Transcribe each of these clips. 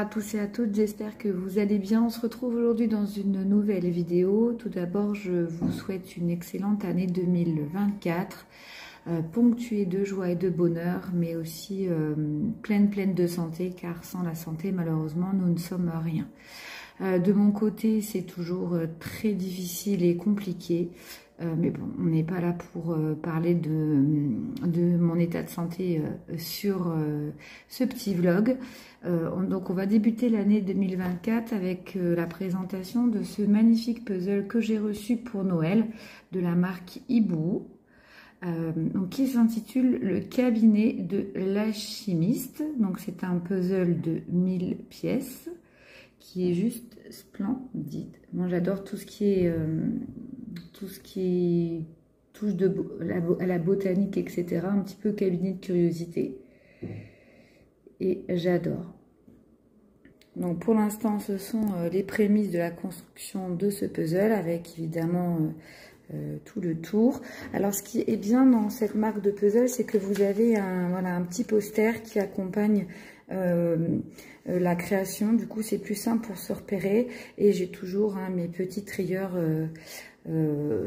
tous et à toutes, j'espère que vous allez bien. On se retrouve aujourd'hui dans une nouvelle vidéo. Tout d'abord, je vous souhaite une excellente année 2024, ponctuée de joie et de bonheur, mais aussi pleine de santé, car sans la santé, malheureusement, nous ne sommes rien. De mon côté, c'est toujours très difficile et compliqué. Mais bon, on n'est pas là pour parler de mon état de santé sur ce petit vlog. Donc on va débuter l'année 2024 avec la présentation de ce magnifique puzzle que j'ai reçu pour Noël de la marque Hibou. Donc qui s'intitule Le cabinet de l'alchimiste. Donc c'est un puzzle de 1000 pièces qui est juste splendide. Moi j'adore tout ce qui touche à la botanique, etc. Un petit peu cabinet de curiosité. Et j'adore. Donc pour l'instant, ce sont les prémices de la construction de ce puzzle avec évidemment tout le tour. Alors ce qui est bien dans cette marque de puzzle, c'est que vous avez un petit poster qui accompagne la création. Du coup c'est plus simple pour se repérer et j'ai toujours mes petits trieurs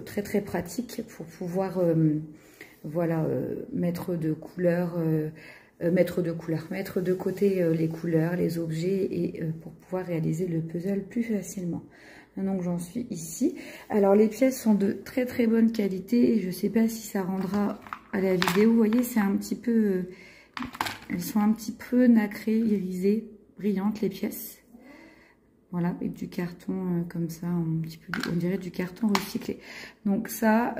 très pratiques pour pouvoir mettre de côté les couleurs, les objets et pour pouvoir réaliser le puzzle plus facilement. Donc j'en suis ici. Alors les pièces sont de très bonne qualité et je sais pas si ça rendra à la vidéo. Vous voyez, c'est un petit peu elles sont un petit peu nacrées, irisées, brillantes les pièces. Voilà, avec du carton comme ça, un petit peu, on dirait du carton recyclé. Donc ça,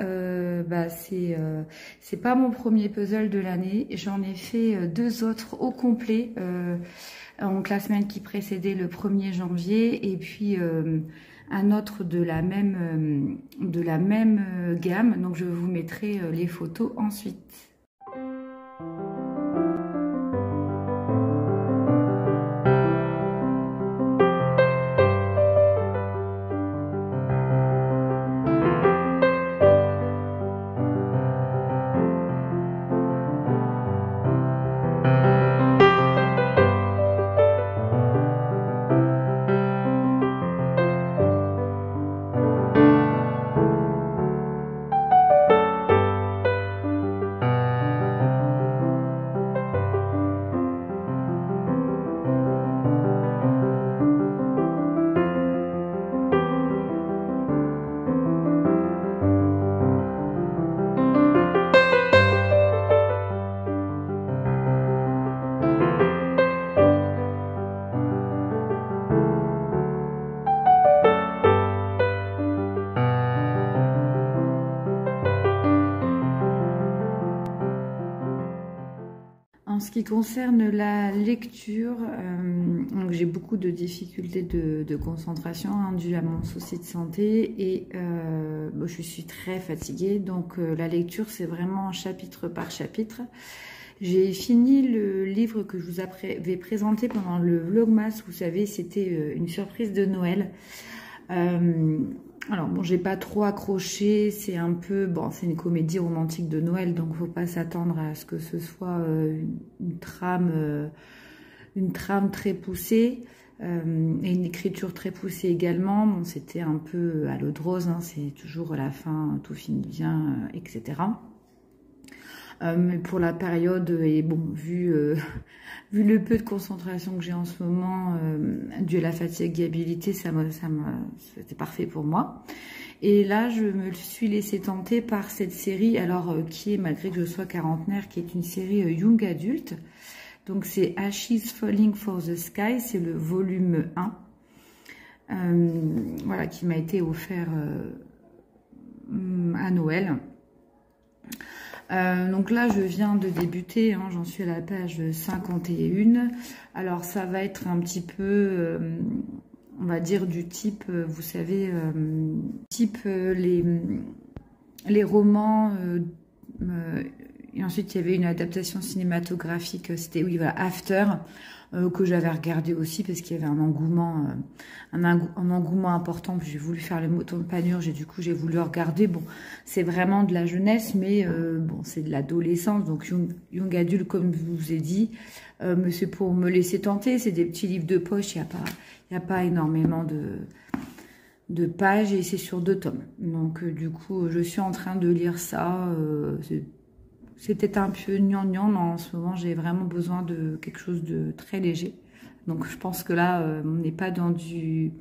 c'est pas mon premier puzzle de l'année. J'en ai fait deux autres au complet, donc la semaine qui précédait le 1er janvier, et puis un autre de la même gamme. Donc je vous mettrai les photos ensuite. En ce qui concerne la lecture, j'ai beaucoup de difficultés de concentration dues à mon souci de santé et je suis très fatiguée. Donc la lecture, c'est vraiment chapitre par chapitre. J'ai fini le livre que je vous avais présenté pendant le Vlogmas. Vous savez, c'était une surprise de Noël. Alors bon, j'ai pas trop accroché, c'est un peu, bon, c'est une comédie romantique de Noël, donc faut pas s'attendre à ce que ce soit une trame très poussée et une écriture très poussée également. Bon, c'était un peu à l'eau de rose, hein, c'est toujours à la fin, tout finit bien, etc. Mais pour la période, et bon, vu le peu de concentration que j'ai en ce moment, dû à la fatigabilité, c'était parfait pour moi. Et là, je me suis laissée tenter par cette série, alors qui est, malgré que je sois quarantenaire, qui est une série Young Adult. Donc c'est Ashes Falling for the Sky, c'est le volume 1, voilà, qui m'a été offert à Noël. Donc là je viens de débuter, hein, j'en suis à la page 51. Alors ça va être un petit peu, on va dire du type, vous savez, type les romans Et ensuite, il y avait une adaptation cinématographique, c'était, oui, voilà, After, que j'avais regardé aussi parce qu'il y avait un engouement, un engouement important. J'ai voulu faire le mouton de Panurge et du coup, j'ai voulu regarder. Bon, c'est vraiment de la jeunesse, mais bon, c'est de l'adolescence. Donc, Young Adult, comme je vous ai dit, mais c'est pour me laisser tenter. C'est des petits livres de poche, il n'y a pas énormément de pages et c'est sur 2 tomes. Donc, du coup, je suis en train de lire ça. C'est peut-être un peu gnangnan, mais en ce moment, j'ai vraiment besoin de quelque chose de très léger. Donc, je pense que là, on n'est pas dans du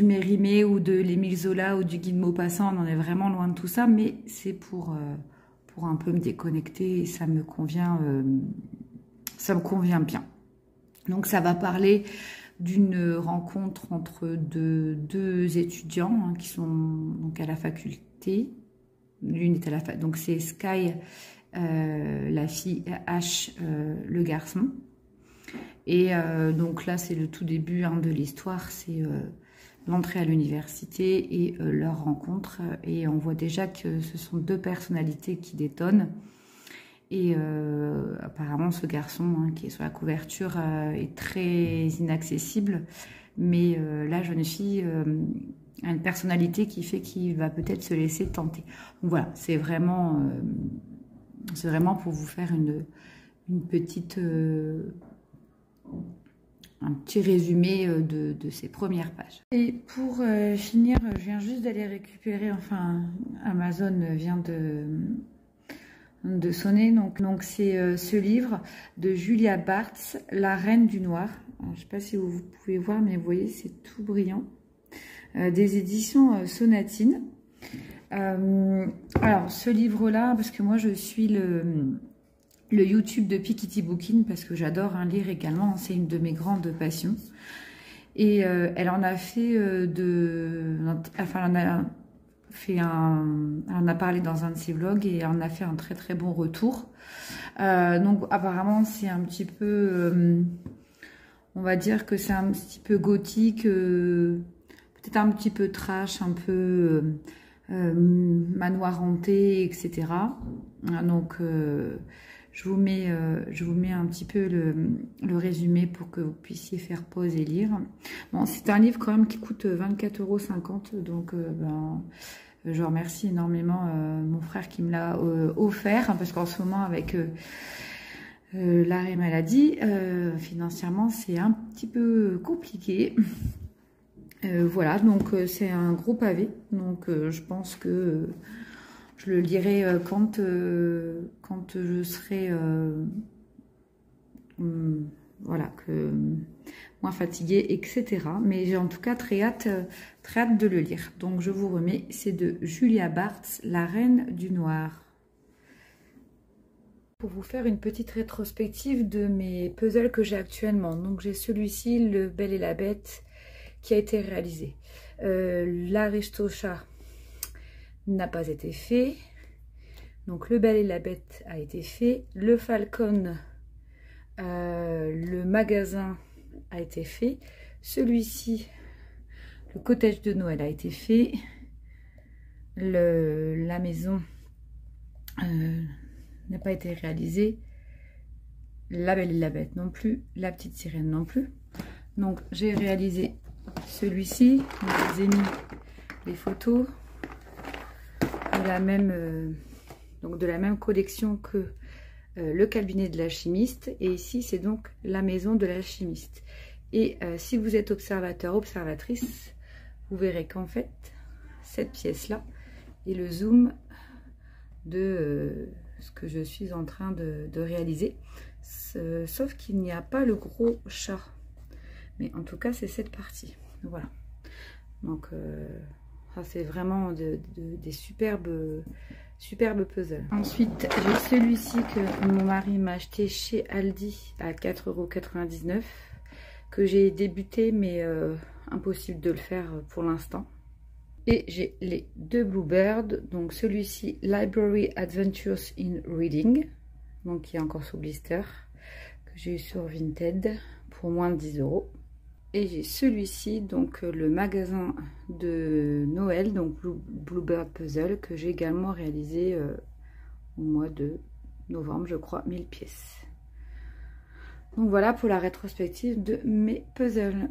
Mérimée ou de l'Émile Zola ou du Guy de Maupassant. On en est vraiment loin de tout ça, mais c'est pour un peu me déconnecter et ça me convient bien. Donc, ça va parler d'une rencontre entre deux étudiants qui sont donc à la faculté. L'une est à la fac, donc c'est Sky, la fille, H, le garçon. Et donc là, c'est le tout début de l'histoire, c'est l'entrée à l'université et leur rencontre. Et on voit déjà que ce sont 2 personnalités qui détonnent. Et apparemment, ce garçon qui est sur la couverture est très inaccessible. Mais la jeune fille a une personnalité qui fait qu'il va peut-être se laisser tenter. Donc voilà, c'est vraiment pour vous faire une petite... un petit résumé de ces premières pages. Et pour finir, je viens juste d'aller récupérer, enfin, Amazon vient de sonner, donc c'est ce livre de Julia Barthes, La Reine du Noir. Alors, je ne sais pas si vous pouvez voir, mais vous voyez, c'est tout brillant. Des éditions Sonatine. Alors, ce livre-là, parce que moi, je suis le YouTube de Piketty Booking, parce que j'adore lire également, c'est une de mes grandes passions. Et elle en a fait elle en a parlé dans un de ses vlogs et elle en a fait un très très bon retour. Donc apparemment c'est un petit peu, on va dire que c'est un petit peu gothique, peut-être un petit peu trash, un peu manoir hanté, etc. Donc je vous mets un petit peu le résumé pour que vous puissiez faire pause et lire. Bon, c'est un livre quand même qui coûte 24,50 €, donc je remercie énormément mon frère qui me l'a offert, parce qu'en ce moment avec l'arrêt maladie, financièrement c'est un petit peu compliqué. Voilà, donc c'est un gros pavé, donc je pense que je le lirai quand je serai voilà, moins fatiguée, etc. Mais j'ai en tout cas très hâte de le lire. Donc je vous remets, c'est de Julia Barthes, La Reine du Noir. Pour vous faire une petite rétrospective de mes puzzles que j'ai actuellement. Donc j'ai celui-ci, Le Bel et la Bête, qui a été réalisé. L'Aristocha n'a pas été fait. Donc Le Bel et la Bête a été fait. Le Falcon, le magasin a été fait. Celui-ci, le cottage de Noël a été fait. La maison n'a pas été réalisée. La Belle et la Bête non plus. La Petite Sirène non plus. Donc j'ai réalisé celui-ci. Je vous ai mis les photos de la même, de la même collection que le cabinet de l'alchimiste. Et ici, c'est donc la maison de l'alchimiste. Et si vous êtes observateur, observatrice, vous verrez qu'en fait, cette pièce-là est le zoom de ce que je suis en train de réaliser. Sauf qu'il n'y a pas le gros chat. Mais en tout cas, c'est cette partie. Voilà. Donc, c'est vraiment des superbes puzzles. Ensuite, j'ai celui-ci que mon mari m'a acheté chez Aldi à 4,99 €, que j'ai débuté, mais impossible de le faire pour l'instant. Et j'ai les 2 Bluebird, donc celui-ci, Library Adventures in Reading, donc qui est encore sous blister, que j'ai eu sur Vinted pour moins de 10 €. Et j'ai celui-ci, donc le magasin de Noël, donc Bluebird Puzzle, que j'ai également réalisé au mois de novembre, je crois, 1000 pièces. Donc voilà pour la rétrospective de mes puzzles.